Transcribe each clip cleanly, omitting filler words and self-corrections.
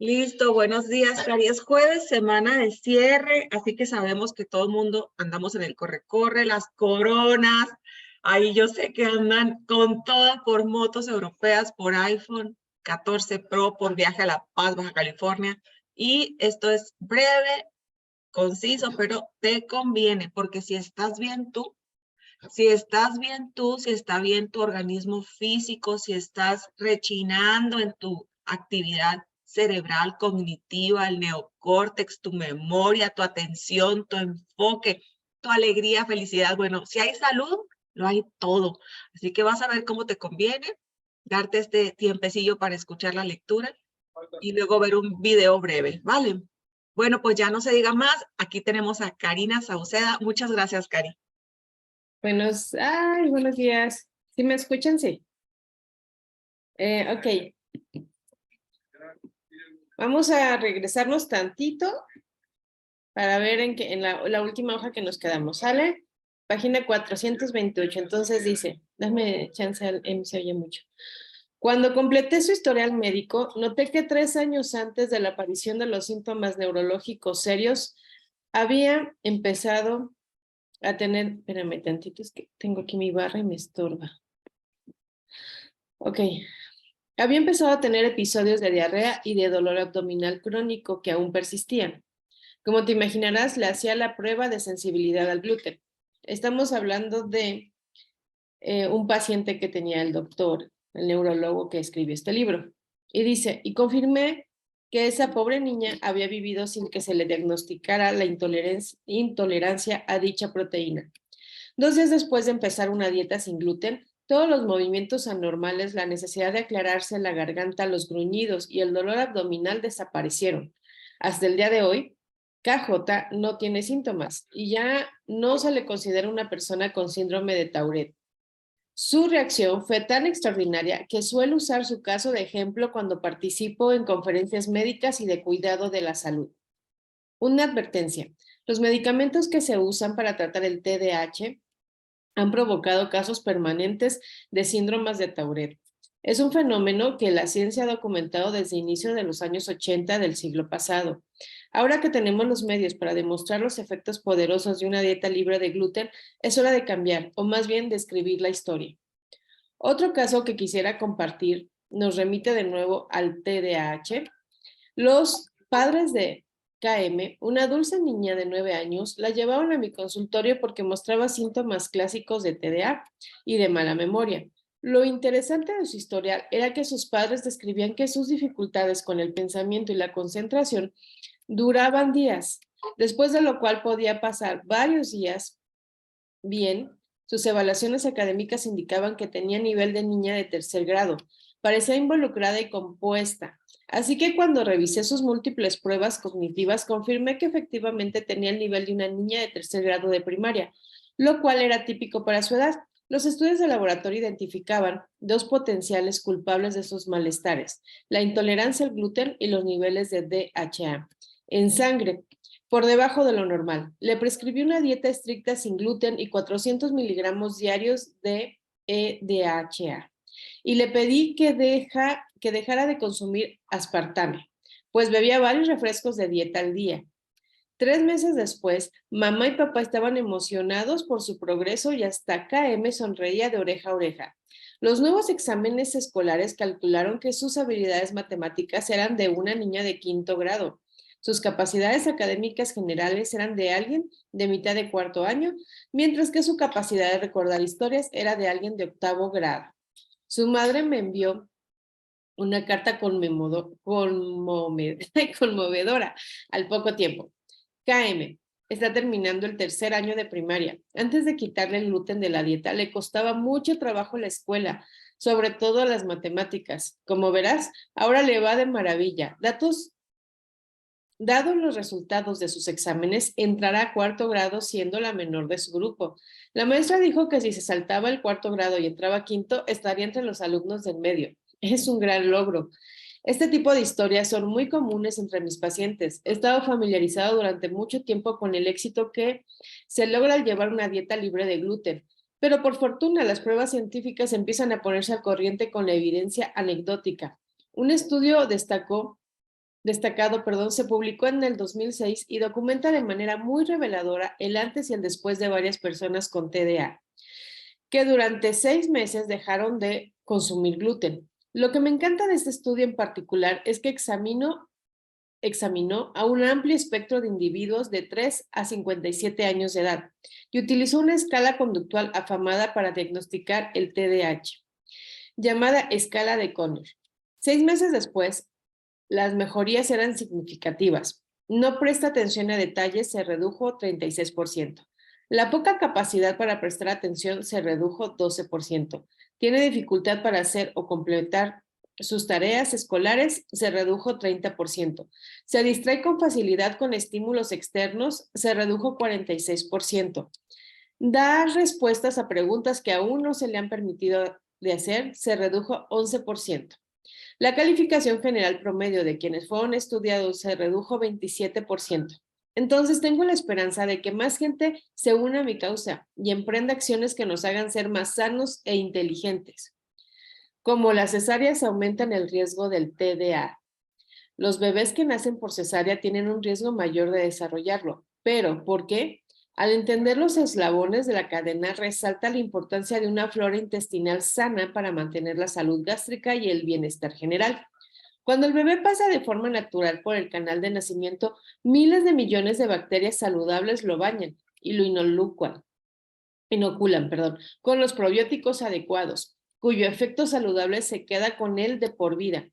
Listo, buenos días, Cari. Es jueves, semana de cierre, así que sabemos que todo el mundo andamos en el corre-corre, las coronas. Ahí yo sé que andan con todo por motos europeas, por iPhone 14 Pro, por viaje a La Paz, Baja California. Y esto es breve, conciso, pero te conviene, porque si estás bien tú, si está bien tu organismo físico, si estás rechinando en tu actividad cerebral, cognitiva, el neocórtex, tu memoria, tu atención, tu enfoque, tu alegría, felicidad. Bueno, si hay salud, lo hay todo. Así que vas a ver cómo te conviene darte este tiempecillo para escuchar la lectura y luego ver un video breve, ¿vale? Bueno, pues ya no se diga más. Aquí tenemos a Karina Sauceda. Muchas gracias, Cari. Buenos días. ¿Sí me escuchan? Sí. Ok. Vamos a regresarnos tantito para ver en la última hoja que nos quedamos. ¿Sale? Página 428. Entonces dice, dame chance, se oye mucho. Cuando completé su historial médico, noté que 3 años antes de la aparición de los síntomas neurológicos serios, había empezado a tener, espérame tantito, es que tengo aquí mi barra y me estorba. Ok. Había empezado a tener episodios de diarrea y de dolor abdominal crónico que aún persistían. Como te imaginarás, le hacía la prueba de sensibilidad al gluten. Estamos hablando de un paciente que tenía el doctor, el neurólogo que escribió este libro. Y dice, y confirmé que esa pobre niña había vivido sin que se le diagnosticara la intolerancia a dicha proteína. 2 días después de empezar una dieta sin gluten, todos los movimientos anormales, la necesidad de aclararse la garganta, los gruñidos y el dolor abdominal desaparecieron. Hasta el día de hoy, KJ no tiene síntomas y ya no se le considera una persona con síndrome de Tourette. Su reacción fue tan extraordinaria que suelo usar su caso de ejemplo cuando participo en conferencias médicas y de cuidado de la salud. Una advertencia. Los medicamentos que se usan para tratar el TDAH han provocado casos permanentes de síndromes de Tourette. Es un fenómeno que la ciencia ha documentado desde inicio de los años 80 del siglo pasado. Ahora que tenemos los medios para demostrar los efectos poderosos de una dieta libre de gluten, es hora de cambiar, o más bien de escribir la historia. Otro caso que quisiera compartir nos remite de nuevo al TDAH. Los padres de KM, una dulce niña de 9 años, la llevaron a mi consultorio porque mostraba síntomas clásicos de TDA y de mala memoria. Lo interesante de su historial era que sus padres describían que sus dificultades con el pensamiento y la concentración duraban días, después de lo cual podía pasar varios días bien. Sus evaluaciones académicas indicaban que tenía nivel de niña de 3er grado. Parecía involucrada y compuesta. Así que cuando revisé sus múltiples pruebas cognitivas, confirmé que efectivamente tenía el nivel de una niña de 3er grado de primaria, lo cual era típico para su edad. Los estudios de laboratorio identificaban 2 potenciales culpables de sus malestares: la intolerancia al gluten y los niveles de DHA en sangre por debajo de lo normal. Le prescribí una dieta estricta sin gluten y 400 miligramos diarios de DHA. Y le pedí que dejara de consumir aspartame, pues bebía varios refrescos de dieta al día. 3 meses después, mamá y papá estaban emocionados por su progreso y hasta KM sonreía de oreja a oreja. Los nuevos exámenes escolares calcularon que sus habilidades matemáticas eran de una niña de 5º grado. Sus capacidades académicas generales eran de alguien de mitad de 4º año, mientras que su capacidad de recordar historias era de alguien de 8º grado. Su madre me envió una carta conmovedora al poco tiempo. KM está terminando el 3er año de primaria. Antes de quitarle el gluten de la dieta, le costaba mucho trabajo la escuela, sobre todo las matemáticas. Como verás, ahora le va de maravilla. Dados los resultados de sus exámenes, entrará a 4º grado siendo la menor de su grupo. La maestra dijo que si se saltaba el 4º grado y entraba a 5º, estaría entre los alumnos del medio. Es un gran logro. Este tipo de historias son muy comunes entre mis pacientes. He estado familiarizado durante mucho tiempo con el éxito que se logra al llevar una dieta libre de gluten, pero por fortuna las pruebas científicas empiezan a ponerse al corriente con la evidencia anecdótica. Un estudio destacó se publicó en el 2006 y documenta de manera muy reveladora el antes y el después de varias personas con TDA, que durante 6 meses dejaron de consumir gluten. Lo que me encanta de este estudio en particular es que examinó a un amplio espectro de individuos de 3 a 57 años de edad y utilizó una escala conductual afamada para diagnosticar el TDAH, llamada escala de Connor. 6 meses después, las mejorías eran significativas. No presta atención a detalles, se redujo 36%. La poca capacidad para prestar atención se redujo 12%. Tiene dificultad para hacer o completar sus tareas escolares, se redujo 30%. Se distrae con facilidad con estímulos externos, se redujo 46%. Da respuestas a preguntas que aún no se le han permitido de hacer, se redujo 11%. La calificación general promedio de quienes fueron estudiados se redujo 27%. Entonces tengo la esperanza de que más gente se una a mi causa y emprenda acciones que nos hagan ser más sanos e inteligentes. Como las cesáreas aumentan el riesgo del TDA. Los bebés que nacen por cesárea tienen un riesgo mayor de desarrollarlo. ¿Pero por qué? Al entender los eslabones de la cadena, resalta la importancia de una flora intestinal sana para mantener la salud gástrica y el bienestar general. Cuando el bebé pasa de forma natural por el canal de nacimiento, miles de millones de bacterias saludables lo bañan y lo inoculan, con los probióticos adecuados, cuyo efecto saludable se queda con él de por vida.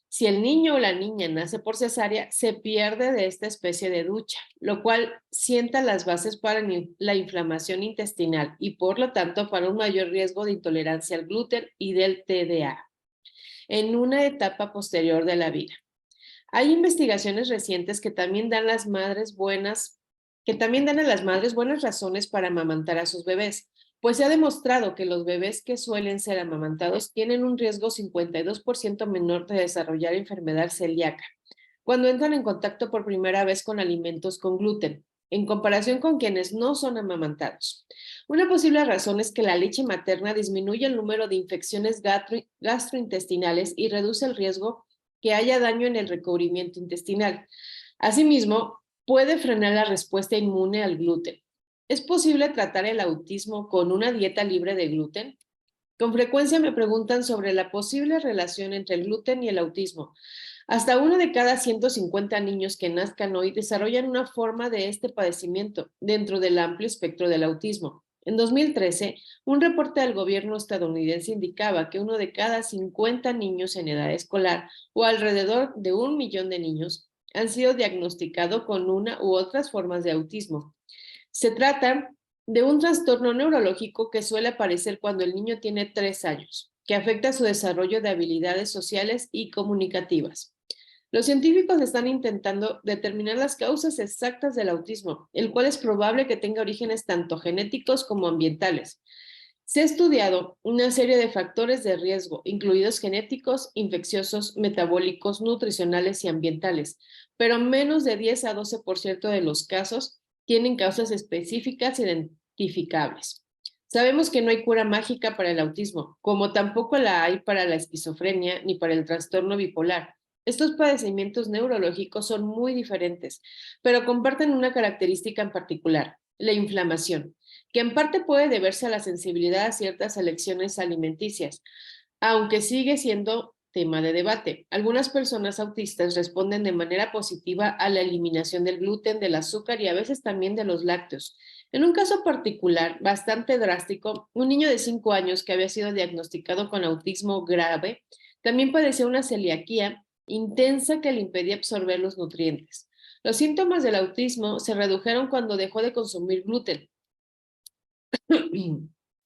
Si el niño o la niña nace por cesárea, se pierde de esta especie de ducha, lo cual sienta las bases para la inflamación intestinal y por lo tanto para un mayor riesgo de intolerancia al gluten y del TDA en una etapa posterior de la vida. Hay investigaciones recientes que también dan a las madres buenas razones para amamantar a sus bebés, pues se ha demostrado que los bebés que suelen ser amamantados tienen un riesgo 52% menor de desarrollar enfermedad celíaca cuando entran en contacto por primera vez con alimentos con gluten, en comparación con quienes no son amamantados. Una posible razón es que la leche materna disminuye el número de infecciones gastrointestinales y reduce el riesgo que haya daño en el recubrimiento intestinal. Asimismo, puede frenar la respuesta inmune al gluten. ¿Es posible tratar el autismo con una dieta libre de gluten? Con frecuencia me preguntan sobre la posible relación entre el gluten y el autismo. Hasta 1 de cada 150 niños que nazcan hoy desarrollan una forma de este padecimiento dentro del amplio espectro del autismo. En 2013, un reporte del gobierno estadounidense indicaba que 1 de cada 50 niños en edad escolar, o alrededor de 1 millón de niños, han sido diagnosticados con una u otras formas de autismo. Se trata de un trastorno neurológico que suele aparecer cuando el niño tiene 3 años, que afecta su desarrollo de habilidades sociales y comunicativas. Los científicos están intentando determinar las causas exactas del autismo, el cual es probable que tenga orígenes tanto genéticos como ambientales. Se ha estudiado una serie de factores de riesgo, incluidos genéticos, infecciosos, metabólicos, nutricionales y ambientales, pero menos de 10 a 12% de los casos tienen causas específicas identificables. Sabemos que no hay cura mágica para el autismo, como tampoco la hay para la esquizofrenia ni para el trastorno bipolar. Estos padecimientos neurológicos son muy diferentes, pero comparten una característica en particular, la inflamación, que en parte puede deberse a la sensibilidad a ciertas elecciones alimenticias, aunque sigue siendo tema de debate. Algunas personas autistas responden de manera positiva a la eliminación del gluten, del azúcar y a veces también de los lácteos. En un caso particular, bastante drástico, un niño de 5 años que había sido diagnosticado con autismo grave, también padecía una celiaquía intensa que le impedía absorber los nutrientes. Los síntomas del autismo se redujeron cuando dejó de consumir gluten,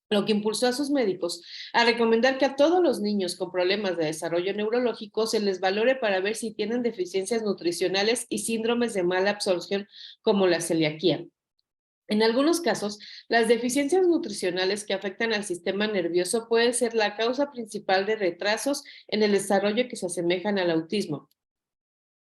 lo que impulsó a sus médicos a recomendar que a todos los niños con problemas de desarrollo neurológico se les valore para ver si tienen deficiencias nutricionales y síndromes de mala absorción como la celiaquía. En algunos casos, las deficiencias nutricionales que afectan al sistema nervioso pueden ser la causa principal de retrasos en el desarrollo que se asemejan al autismo.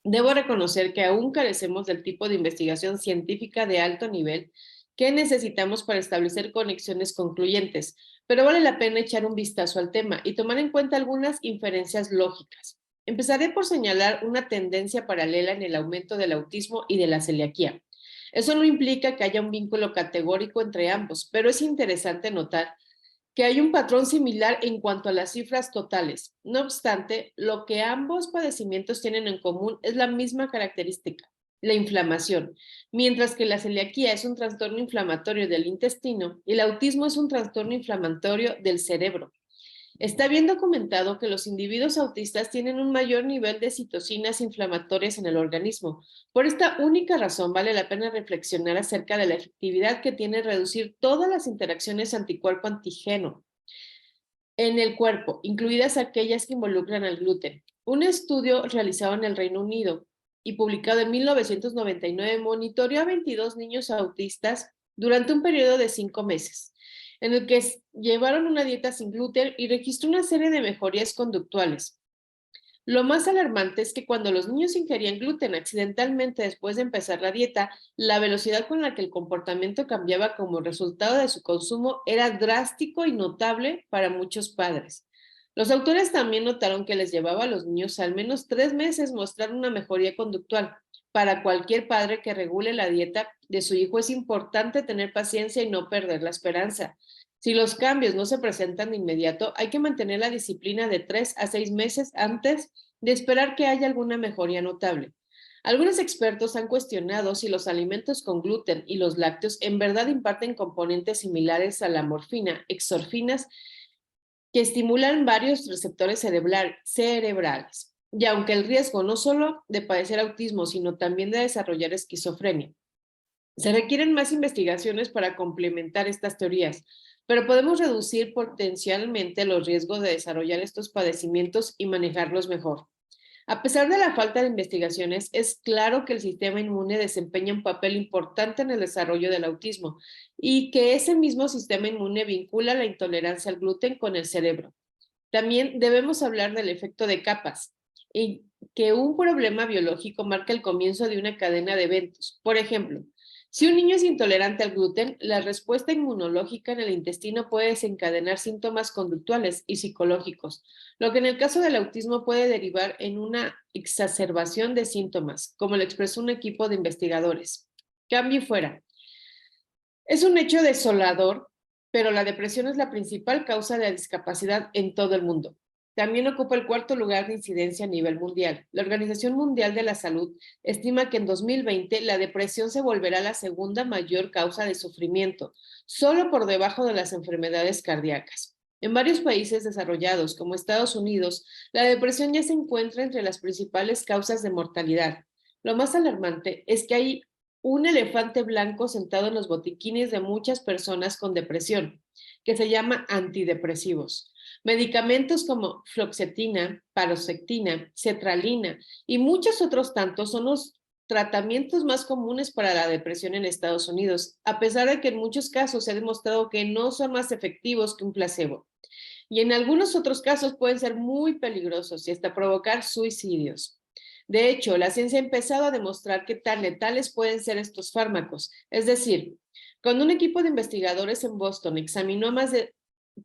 Debo reconocer que aún carecemos del tipo de investigación científica de alto nivel que necesitamos para establecer conexiones concluyentes, pero vale la pena echar un vistazo al tema y tomar en cuenta algunas inferencias lógicas. Empezaré por señalar una tendencia paralela en el aumento del autismo y de la celiaquía. Eso no implica que haya un vínculo categórico entre ambos, pero es interesante notar que hay un patrón similar en cuanto a las cifras totales. No obstante, lo que ambos padecimientos tienen en común es la misma característica, la inflamación, mientras que la celiaquía es un trastorno inflamatorio del intestino y el autismo es un trastorno inflamatorio del cerebro. Está bien documentado que los individuos autistas tienen un mayor nivel de citocinas inflamatorias en el organismo. Por esta única razón vale la pena reflexionar acerca de la efectividad que tiene reducir todas las interacciones anticuerpo-antígeno en el cuerpo, incluidas aquellas que involucran al gluten. Un estudio realizado en el Reino Unido y publicado en 1999 monitoreó a 22 niños autistas durante un periodo de 5 meses, en el que llevaron una dieta sin gluten y registró una serie de mejorías conductuales. Lo más alarmante es que cuando los niños ingerían gluten accidentalmente después de empezar la dieta, la velocidad con la que el comportamiento cambiaba como resultado de su consumo era drástico y notable para muchos padres. Los autores también notaron que les llevaba a los niños al menos 3 meses mostrar una mejoría conductual. Para cualquier padre que regule la dieta de su hijo es importante tener paciencia y no perder la esperanza. Si los cambios no se presentan de inmediato, hay que mantener la disciplina de 3 a 6 meses antes de esperar que haya alguna mejoría notable. Algunos expertos han cuestionado si los alimentos con gluten y los lácteos en verdad imparten componentes similares a la morfina, exorfinas, que estimulan varios receptores cerebrales. Y aunque el riesgo no solo de padecer autismo, sino también de desarrollar esquizofrenia, se requieren más investigaciones para complementar estas teorías, pero podemos reducir potencialmente los riesgos de desarrollar estos padecimientos y manejarlos mejor. A pesar de la falta de investigaciones, es claro que el sistema inmune desempeña un papel importante en el desarrollo del autismo y que ese mismo sistema inmune vincula la intolerancia al gluten con el cerebro. También debemos hablar del efecto de capas, y que un problema biológico marca el comienzo de una cadena de eventos. Por ejemplo, si un niño es intolerante al gluten, la respuesta inmunológica en el intestino puede desencadenar síntomas conductuales y psicológicos, lo que en el caso del autismo puede derivar en una exacerbación de síntomas, como lo expresó un equipo de investigadores. Cambio fuera. Es un hecho desolador, pero la depresión es la principal causa de discapacidad en todo el mundo. También ocupa el 4º lugar de incidencia a nivel mundial. La Organización Mundial de la Salud estima que en 2020 la depresión se volverá la segunda mayor causa de sufrimiento, solo por debajo de las enfermedades cardíacas. En varios países desarrollados, como Estados Unidos, la depresión ya se encuentra entre las principales causas de mortalidad. Lo más alarmante es que hay un elefante blanco sentado en los botiquines de muchas personas con depresión, que se llama antidepresivos. Medicamentos como fluoxetina, paroxetina, cetralina y muchos otros tantos son los tratamientos más comunes para la depresión en Estados Unidos, a pesar de que en muchos casos se ha demostrado que no son más efectivos que un placebo. Y en algunos otros casos pueden ser muy peligrosos y hasta provocar suicidios. De hecho, la ciencia ha empezado a demostrar qué tan letales pueden ser estos fármacos. Es decir, cuando un equipo de investigadores en Boston examinó a más de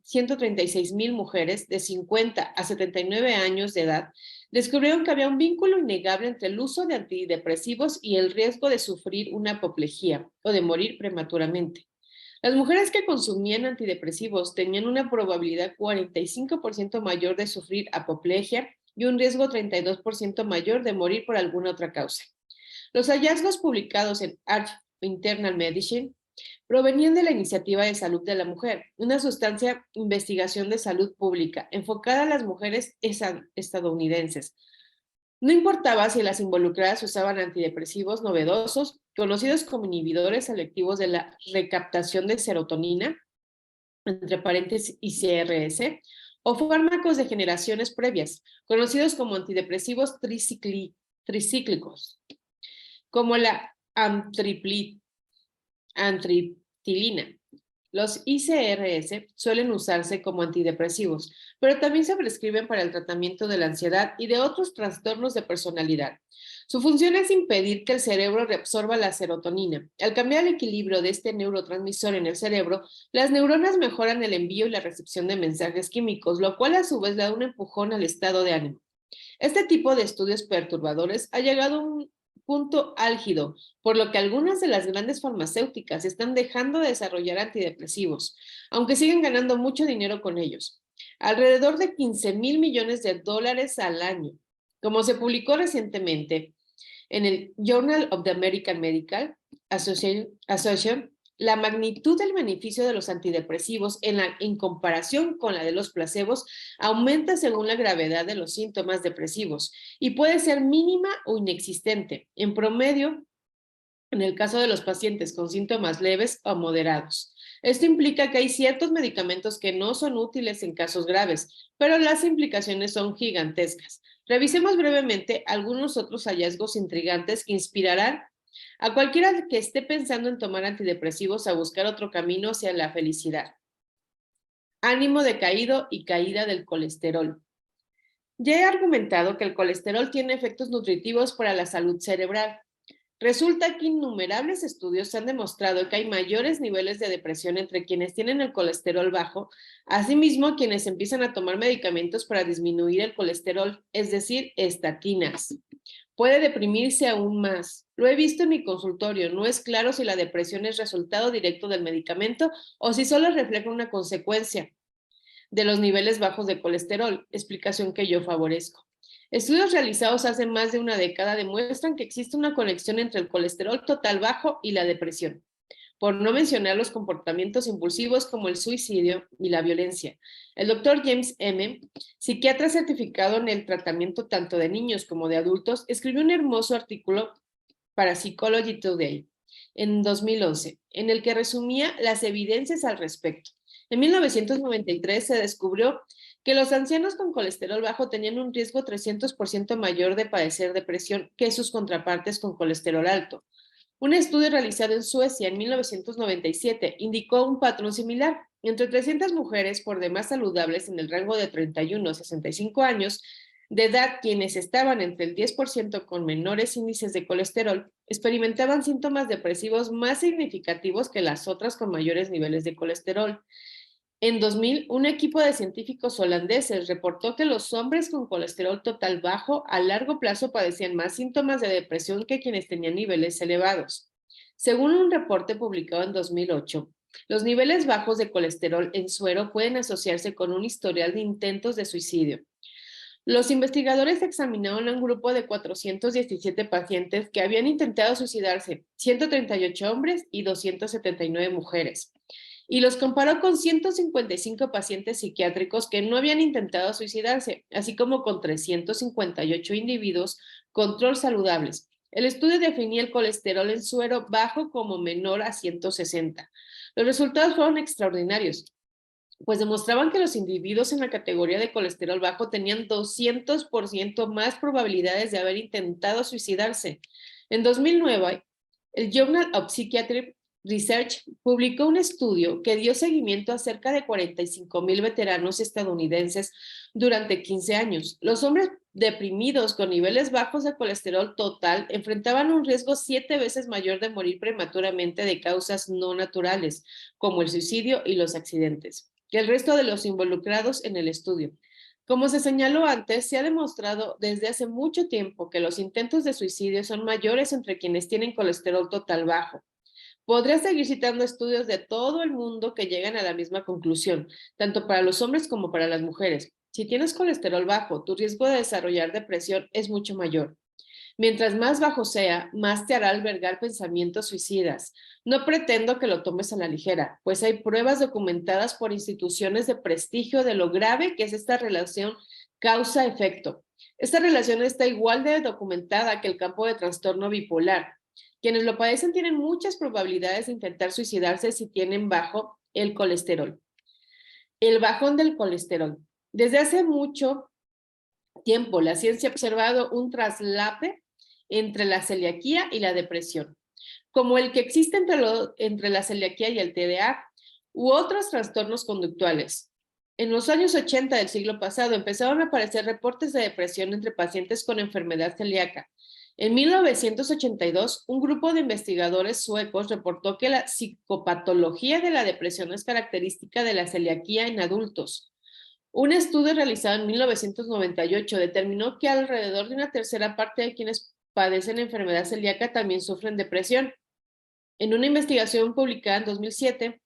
136,000 mujeres de 50 a 79 años de edad, descubrieron que había un vínculo innegable entre el uso de antidepresivos y el riesgo de sufrir una apoplejía o de morir prematuramente. Las mujeres que consumían antidepresivos tenían una probabilidad 45% mayor de sufrir apoplejia y un riesgo 32% mayor de morir por alguna otra causa. Los hallazgos publicados en Arch Internal Medicine provenían de la Iniciativa de Salud de la Mujer, una sustancia investigación de salud pública enfocada a las mujeres estadounidenses. No importaba si las involucradas usaban antidepresivos novedosos, conocidos como inhibidores selectivos de la recaptación de serotonina, entre paréntesis ICRS, o fármacos de generaciones previas, conocidos como antidepresivos tricíclicos, como la amitriptilina. Los ICRS suelen usarse como antidepresivos, pero también se prescriben para el tratamiento de la ansiedad y de otros trastornos de personalidad. Su función es impedir que el cerebro reabsorba la serotonina. Al cambiar el equilibrio de este neurotransmisor en el cerebro, las neuronas mejoran el envío y la recepción de mensajes químicos, lo cual a su vez le da un empujón al estado de ánimo. Este tipo de estudios perturbadores ha llegado a un punto álgido, por lo que algunas de las grandes farmacéuticas están dejando de desarrollar antidepresivos, aunque siguen ganando mucho dinero con ellos. Alrededor de 15,000 millones de dólares al año. Como se publicó recientemente en el Journal of the American Medical Association, la magnitud del beneficio de los antidepresivos en comparación con la de los placebos aumenta según la gravedad de los síntomas depresivos y puede ser mínima o inexistente. En promedio, en el caso de los pacientes con síntomas leves o moderados. Esto implica que hay ciertos medicamentos que no son útiles en casos graves, pero las implicaciones son gigantescas. Revisemos brevemente algunos otros hallazgos intrigantes que inspirarán a cualquiera que esté pensando en tomar antidepresivos a buscar otro camino hacia la felicidad. Ánimo decaído y caída del colesterol. Ya he argumentado que el colesterol tiene efectos nutritivos para la salud cerebral. Resulta que innumerables estudios han demostrado que hay mayores niveles de depresión entre quienes tienen el colesterol bajo, asimismo quienes empiezan a tomar medicamentos para disminuir el colesterol, es decir, estatinas. Puede deprimirse aún más. Lo he visto en mi consultorio. No es claro si la depresión es resultado directo del medicamento o si solo refleja una consecuencia de los niveles bajos de colesterol, explicación que yo favorezco. Estudios realizados hace más de una década demuestran que existe una conexión entre el colesterol total bajo y la depresión, por no mencionar los comportamientos impulsivos como el suicidio y la violencia. El doctor James M., psiquiatra certificado en el tratamiento tanto de niños como de adultos, escribió un hermoso artículo para Psychology Today en 2011, en el que resumía las evidencias al respecto. En 1993 se descubrió que los ancianos con colesterol bajo tenían un riesgo 300% mayor de padecer depresión que sus contrapartes con colesterol alto. Un estudio realizado en Suecia en 1997 indicó un patrón similar. Entre 300 mujeres por demás saludables en el rango de 31 a 65 años de edad, quienes estaban entre el 10% con menores índices de colesterol, experimentaban síntomas depresivos más significativos que las otras con mayores niveles de colesterol. En 2000, un equipo de científicos holandeses reportó que los hombres con colesterol total bajo a largo plazo padecían más síntomas de depresión que quienes tenían niveles elevados. Según un reporte publicado en 2008, los niveles bajos de colesterol en suero pueden asociarse con un historial de intentos de suicidio. Los investigadores examinaron a un grupo de 417 pacientes que habían intentado suicidarse, 138 hombres y 279 mujeres, y los comparó con 155 pacientes psiquiátricos que no habían intentado suicidarse, así como con 358 individuos control saludables. El estudio definía el colesterol en suero bajo como menor a 160. Los resultados fueron extraordinarios, pues demostraban que los individuos en la categoría de colesterol bajo tenían 200% más probabilidades de haber intentado suicidarse. En 2009, el Journal of Psychiatric Research publicó un estudio que dio seguimiento a cerca de 45,000 veteranos estadounidenses durante 15 años. Los hombres deprimidos con niveles bajos de colesterol total enfrentaban un riesgo 7 veces mayor de morir prematuramente de causas no naturales, como el suicidio y los accidentes, que el resto de los involucrados en el estudio. Como se señaló antes, se ha demostrado desde hace mucho tiempo que los intentos de suicidio son mayores entre quienes tienen colesterol total bajo. Podría seguir citando estudios de todo el mundo que llegan a la misma conclusión, tanto para los hombres como para las mujeres. Si tienes colesterol bajo, tu riesgo de desarrollar depresión es mucho mayor. Mientras más bajo sea, más te hará albergar pensamientos suicidas. No pretendo que lo tomes a la ligera, pues hay pruebas documentadas por instituciones de prestigio de lo grave que es esta relación causa-efecto. Esta relación está igual de documentada que el campo de trastorno bipolar. Quienes lo padecen tienen muchas probabilidades de intentar suicidarse si tienen bajo el colesterol. El bajón del colesterol. Desde hace mucho tiempo, la ciencia ha observado un traslape entre la celiaquía y la depresión, como el que existe entre la celiaquía y el TDA u otros trastornos conductuales. En los años 80 del siglo pasado empezaron a aparecer reportes de depresión entre pacientes con enfermedad celíaca. En 1982, un grupo de investigadores suecos reportó que la psicopatología de la depresión es característica de la celiaquía en adultos. Un estudio realizado en 1998 determinó que alrededor de una tercera parte de quienes padecen enfermedad celíaca también sufren depresión. En una investigación publicada en 2007,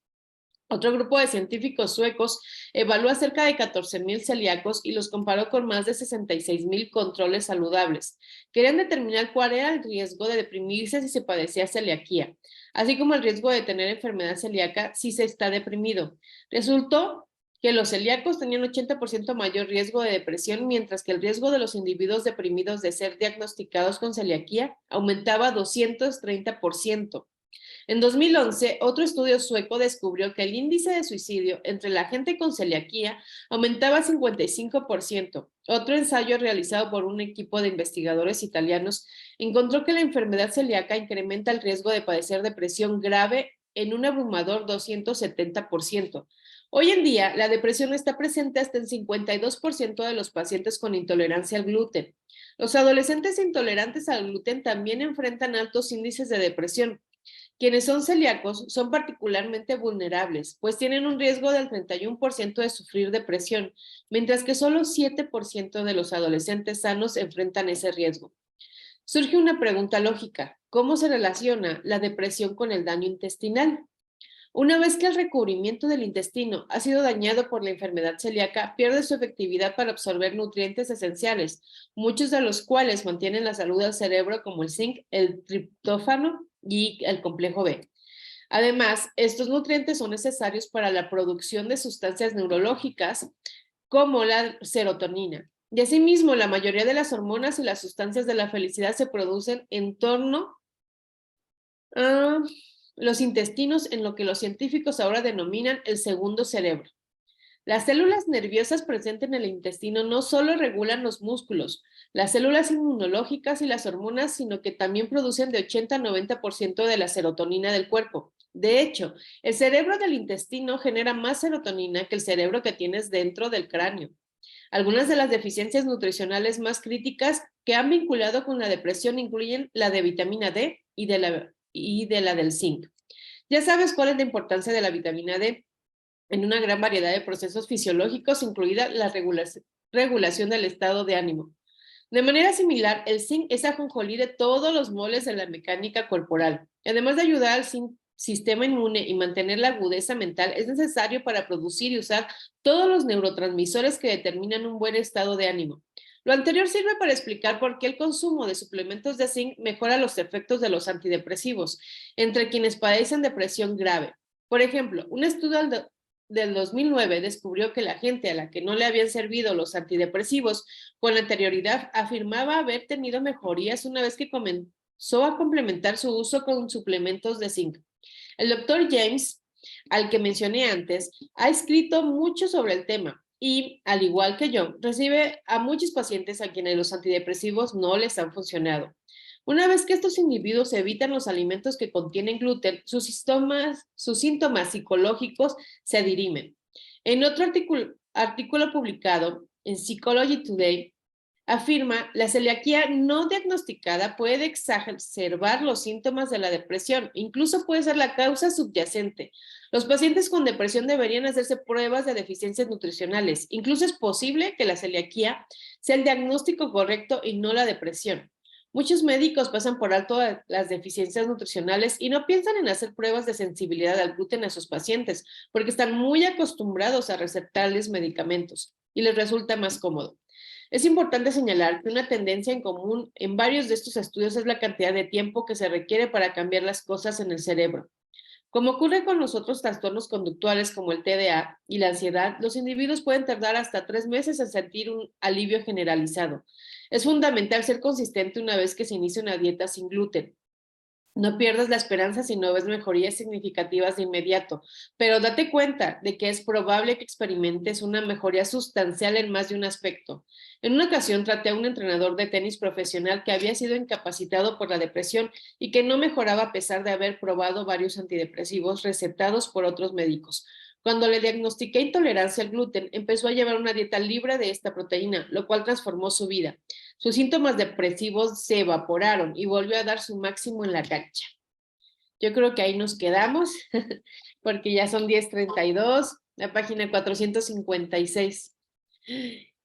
otro grupo de científicos suecos evaluó a cerca de 14,000 celíacos y los comparó con más de 66,000 controles saludables. Querían determinar cuál era el riesgo de deprimirse si se padecía celiaquía, así como el riesgo de tener enfermedad celíaca si se está deprimido. Resultó que los celíacos tenían 80% mayor riesgo de depresión, mientras que el riesgo de los individuos deprimidos de ser diagnosticados con celiaquía aumentaba 230%. En 2011, otro estudio sueco descubrió que el índice de suicidio entre la gente con celiaquía aumentaba 55%. Otro ensayo realizado por un equipo de investigadores italianos encontró que la enfermedad celíaca incrementa el riesgo de padecer depresión grave en un abrumador 270%. Hoy en día, la depresión está presente hasta en 52% de los pacientes con intolerancia al gluten. Los adolescentes intolerantes al gluten también enfrentan altos índices de depresión. Quienes son celíacos son particularmente vulnerables, pues tienen un riesgo del 31% de sufrir depresión, mientras que solo 7% de los adolescentes sanos enfrentan ese riesgo. Surge una pregunta lógica: ¿cómo se relaciona la depresión con el daño intestinal? Una vez que el recubrimiento del intestino ha sido dañado por la enfermedad celíaca, pierde su efectividad para absorber nutrientes esenciales, muchos de los cuales mantienen la salud del cerebro, como el zinc, el triptófano y el complejo B. Además, estos nutrientes son necesarios para la producción de sustancias neurológicas como la serotonina. Y asimismo, la mayoría de las hormonas y las sustancias de la felicidad se producen en torno a los intestinos, en lo que los científicos ahora denominan el segundo cerebro. Las células nerviosas presentes en el intestino no solo regulan los músculos, las células inmunológicas y las hormonas, sino que también producen de 80 a 90% de la serotonina del cuerpo. De hecho, el cerebro del intestino genera más serotonina que el cerebro que tienes dentro del cráneo. Algunas de las deficiencias nutricionales más críticas que han vinculado con la depresión incluyen la de vitamina D y de la del zinc. Ya sabes cuál es la importancia de la vitamina D en una gran variedad de procesos fisiológicos, incluida la regulación del estado de ánimo. De manera similar, el zinc es ajonjolí de todos los moles de la mecánica corporal. Además de ayudar al sistema inmune y mantener la agudeza mental, es necesario para producir y usar todos los neurotransmisores que determinan un buen estado de ánimo. Lo anterior sirve para explicar por qué el consumo de suplementos de zinc mejora los efectos de los antidepresivos entre quienes padecen depresión grave. Por ejemplo, un estudio del 2009 descubrió que la gente a la que no le habían servido los antidepresivos con anterioridad afirmaba haber tenido mejorías una vez que comenzó a complementar su uso con suplementos de zinc. El doctor James, al que mencioné antes, ha escrito mucho sobre el tema y, al igual que yo, recibe a muchos pacientes a quienes los antidepresivos no les han funcionado. Una vez que estos individuos evitan los alimentos que contienen gluten, sus síntomas psicológicos se dirimen. En otro artículo publicado en Psychology Today, afirma: la celiaquía no diagnosticada puede exacerbar los síntomas de la depresión, incluso puede ser la causa subyacente. Los pacientes con depresión deberían hacerse pruebas de deficiencias nutricionales. Incluso es posible que la celiaquía sea el diagnóstico correcto y no la depresión. Muchos médicos pasan por alto las deficiencias nutricionales y no piensan en hacer pruebas de sensibilidad al gluten a sus pacientes porque están muy acostumbrados a recetarles medicamentos y les resulta más cómodo. Es importante señalar que una tendencia en común en varios de estos estudios es la cantidad de tiempo que se requiere para cambiar las cosas en el cerebro. Como ocurre con los otros trastornos conductuales como el TDA y la ansiedad, los individuos pueden tardar hasta 3 meses en sentir un alivio generalizado. Es fundamental ser consistente una vez que se inicia una dieta sin gluten. No pierdas la esperanza si no ves mejorías significativas de inmediato, pero date cuenta de que es probable que experimentes una mejoría sustancial en más de un aspecto. En una ocasión traté a un entrenador de tenis profesional que había sido incapacitado por la depresión y que no mejoraba a pesar de haber probado varios antidepresivos recetados por otros médicos. Cuando le diagnostiqué intolerancia al gluten, empezó a llevar una dieta libre de esta proteína, lo cual transformó su vida. Sus síntomas depresivos se evaporaron y volvió a dar su máximo en la cancha. Yo creo que ahí nos quedamos, porque ya son 10:32, la página 456.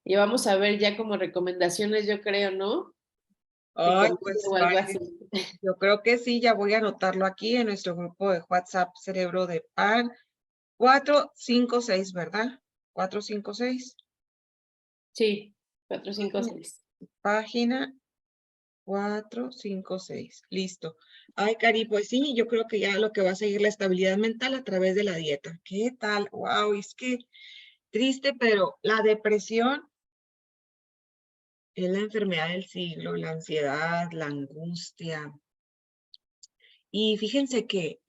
Y vamos a ver ya como recomendaciones, yo creo, ¿no? De Ay, comer pues o algo vale. así. Yo creo que sí, ya voy a anotarlo aquí en nuestro grupo de WhatsApp Cerebro de Pan. 456, ¿verdad? 456. Sí, 4, 5, 6. Página 456. Listo. Ay, Cari, pues sí, yo creo que ya lo que va a seguir la estabilidad mental a través de la dieta. ¿Qué tal? Wow, es que triste, pero la depresión es la enfermedad del siglo, la ansiedad, la angustia. Y fíjense que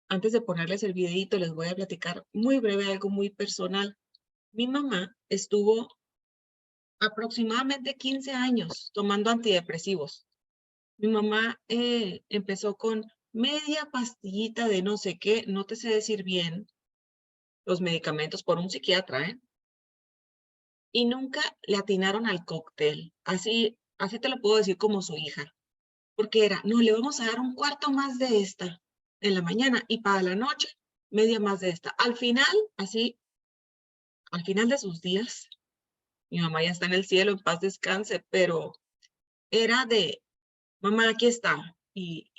antes de ponerles el videito, les voy a platicar muy breve algo muy personal. Mi mamá estuvo aproximadamente 15 años tomando antidepresivos. Mi mamá empezó con media pastillita de no sé qué, no te sé decir bien los medicamentos por un psiquiatra, ¿eh? Y nunca le atinaron al cóctel. Así te lo puedo decir como su hija. Porque era, no, le vamos a dar un cuarto más de esta en la mañana y para la noche, media más de esta. Al final de sus días, mi mamá ya está en el cielo, en paz descanse, pero era de, mamá, aquí está. Y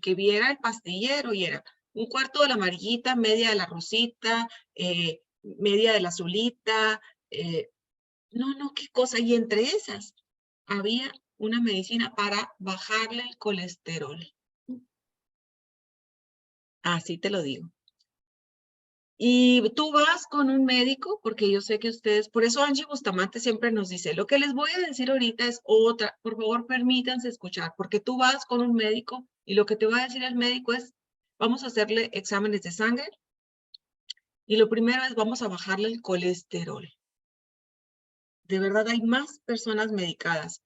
que viera el pastillero y era un cuarto de la amarillita, media de la rosita, media de la azulita. No, qué cosa. Y entre esas había una medicina para bajarle el colesterol. Así te lo digo. Y tú vas con un médico, porque yo sé que ustedes, por eso Angie Bustamante siempre nos dice, lo que les voy a decir ahorita es otra, por favor permítanse escuchar, porque tú vas con un médico y lo que te va a decir el médico es, vamos a hacerle exámenes de sangre y lo primero es, vamos a bajarle el colesterol. De verdad hay más personas medicadas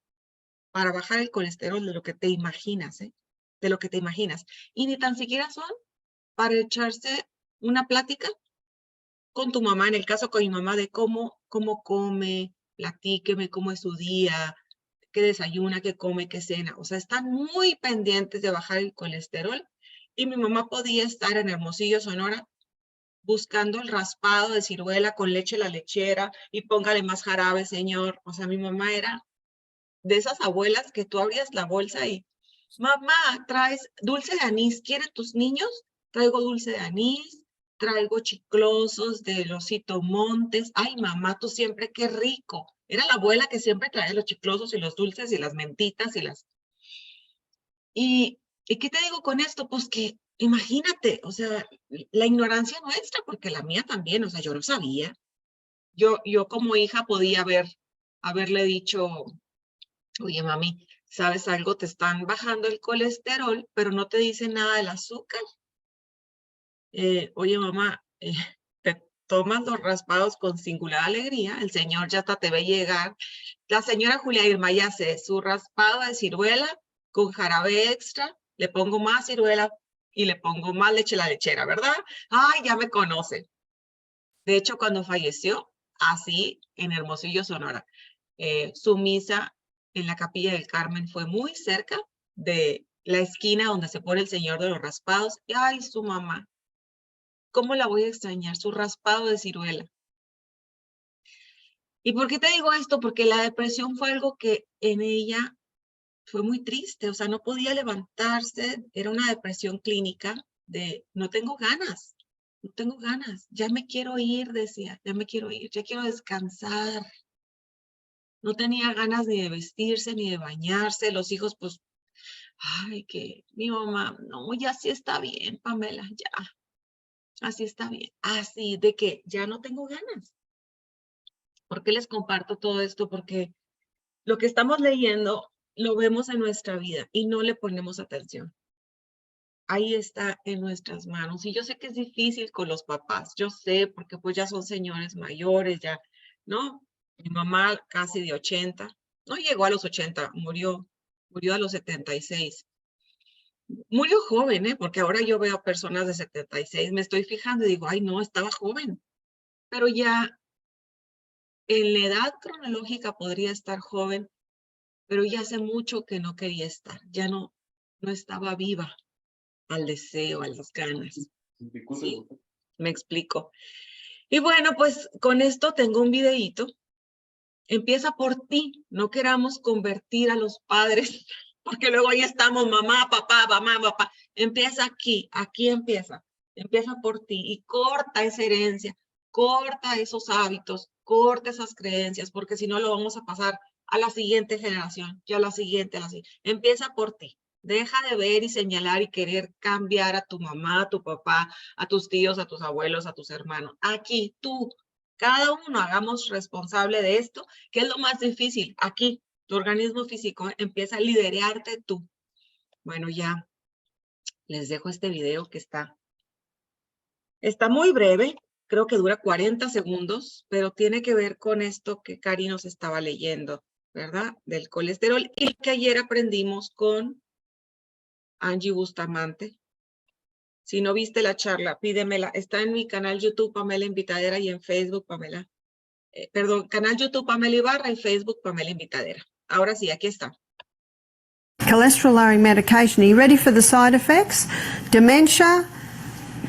para bajar el colesterol de lo que te imaginas, ¿eh? De lo que te imaginas. Y ni tan siquiera son para echarse una plática con tu mamá, en el caso con mi mamá, de cómo come, platíqueme cómo es su día, qué desayuna, qué come, qué cena. O sea, están muy pendientes de bajar el colesterol. Y mi mamá podía estar en Hermosillo, Sonora, buscando el raspado de ciruela con leche la lechera y póngale más jarabe, señor. O sea, mi mamá era de esas abuelas que tú abrías la bolsa y, mamá, traes dulce de anís, ¿quieren tus niños? Traigo dulce de anís, traigo chiclosos de Losito Montes. Ay, mamá, tú siempre, qué rico. Era la abuela que siempre traía los chiclosos y los dulces y las mentitas y las... ¿Y qué te digo con esto? Pues que imagínate, o sea, la ignorancia nuestra, porque la mía también, o sea, yo no sabía. Yo como hija podía haberle dicho, oye, mami, ¿sabes algo? Te están bajando el colesterol, pero no te dicen nada del azúcar. Oye, mamá, te tomas los raspados con singular alegría, el señor ya hasta te ve llegar. La señora Julia Irma ya hace su raspado de ciruela con jarabe extra, le pongo más ciruela y le pongo más leche a la lechera, ¿verdad? Ay, ya me conoce. De hecho, cuando falleció, así en Hermosillo, Sonora, su misa en la Capilla del Carmen fue muy cerca de la esquina donde se pone el señor de los raspados. Y ay, su mamá, ¿cómo la voy a extrañar? Su raspado de ciruela. ¿Y por qué te digo esto? Porque la depresión fue algo que en ella fue muy triste, o sea, no podía levantarse, era una depresión clínica de no tengo ganas, no tengo ganas, ya me quiero ir, decía, ya me quiero ir, ya quiero descansar. No tenía ganas ni de vestirse ni de bañarse, los hijos pues, ay, que mi mamá, no, ya sí está bien, Pamela, ya, así está bien, así de que ya no tengo ganas. ¿Por qué les comparto todo esto? Porque lo que estamos leyendo lo vemos en nuestra vida y no le ponemos atención. Ahí está en nuestras manos. Y yo sé que es difícil con los papás, yo sé, porque pues ya son señores mayores, ya, ¿no? Mi mamá casi de 80, no llegó a los 80, murió a los 76. Murió joven, ¿eh? Porque ahora yo veo personas de 76, me estoy fijando y digo, ay, no, estaba joven. Pero ya en la edad cronológica podría estar joven, pero ya hace mucho que no quería estar, ya no estaba viva al deseo, a las ganas. ¿Sí? Me explico. Y bueno, pues con esto tengo un videíto. Empieza por ti. No queramos convertir a los padres, porque luego ahí estamos, mamá, papá, mamá, papá. Empieza aquí, aquí empieza. Empieza por ti y corta esa herencia, corta esos hábitos, corta esas creencias, porque si no lo vamos a pasar a la siguiente generación y a la siguiente, a la siguiente. Empieza por ti. Deja de ver y señalar y querer cambiar a tu mamá, a tu papá, a tus tíos, a tus abuelos, a tus hermanos. Aquí, tú, cada uno hagamos responsable de esto, que es lo más difícil. Aquí, tu organismo físico empieza a liderarte tú. Bueno, ya les dejo este video que está muy breve, creo que dura 40 segundos, pero tiene que ver con esto que Cari nos estaba leyendo, ¿verdad? Del colesterol y que ayer aprendimos con Angie Bustamante. Si no viste la charla, pídemela. Está en mi canal YouTube Pamela Invitadera y en Facebook Pamela. Perdón, canal YouTube Pamela Ibarra y Facebook Pamela Invitadera. Ahora sí, aquí está. Cholesterol lowering medication. Are you ready for the side effects? Dementia,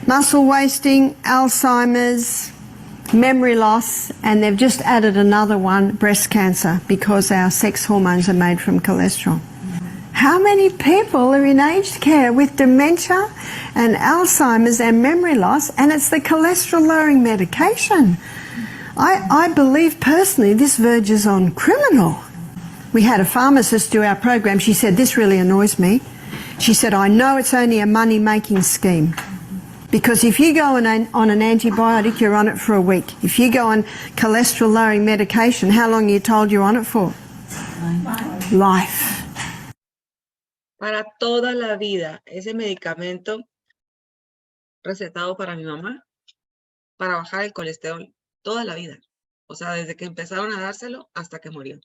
muscle wasting, Alzheimer's, memory loss, and they've just added another one, breast cancer, because our sex hormones are made from cholesterol. How many people are in aged care with dementia and Alzheimer's and memory loss, and it's the cholesterol lowering medication? I believe personally this verges on criminal. We had a pharmacist do our program. She said, this really annoys me. She said, I know it's only a money-making scheme. Because if you go on an antibiotic, you're on it for a week. If you go on cholesterol-lowering medication, how long are you told you're on it for? Life. Para toda la vida, ese medicamento recetado para mi mamá, para bajar el colesterol, toda la vida. O sea, desde que empezaron a dárselo hasta que murió.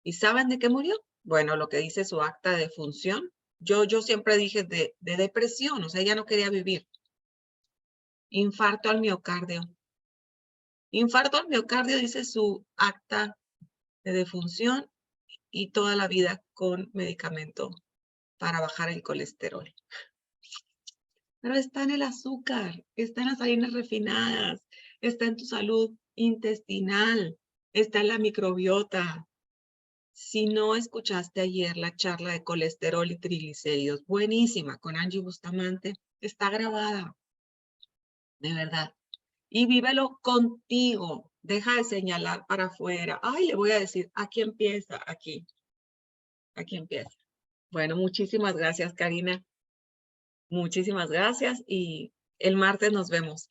¿Y saben de qué murió? Bueno, lo que dice su acta de función. Yo siempre dije de depresión, o sea, ella no quería vivir. Infarto al miocardio. Infarto al miocardio dice su acta de defunción y toda la vida con medicamento para bajar el colesterol. Pero está en el azúcar, está en las harinas refinadas, está en tu salud intestinal, está en la microbiota. Si no escuchaste ayer la charla de colesterol y triglicéridos, buenísima, con Angie Bustamante, está grabada, de verdad. Y vívelo contigo, deja de señalar para afuera. Ay, le voy a decir, aquí empieza, aquí empieza. Bueno, muchísimas gracias, Karina. Muchísimas gracias y el martes nos vemos.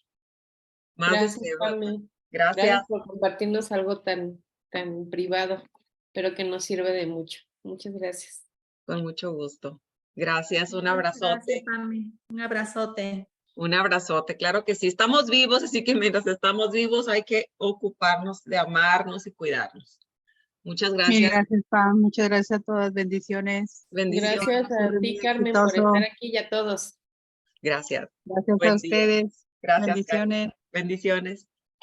Gracias, Pame. Gracias. Gracias por compartirnos algo tan privado, pero que nos sirve de mucho. Muchas gracias. Con mucho gusto. Gracias, un abrazote. Gracias, Pame. Un abrazote. Un abrazote, claro que sí. Estamos vivos, así que mientras estamos vivos hay que ocuparnos de amarnos y cuidarnos. Muchas gracias. Mil gracias, Pam. Muchas gracias a todas. Bendiciones. Bendiciones. Gracias a ti, Carmen, por estar aquí y a todos. Gracias. Gracias Buen a día. ustedes. Gracias, Bendiciones. Carmen. Bendiciones.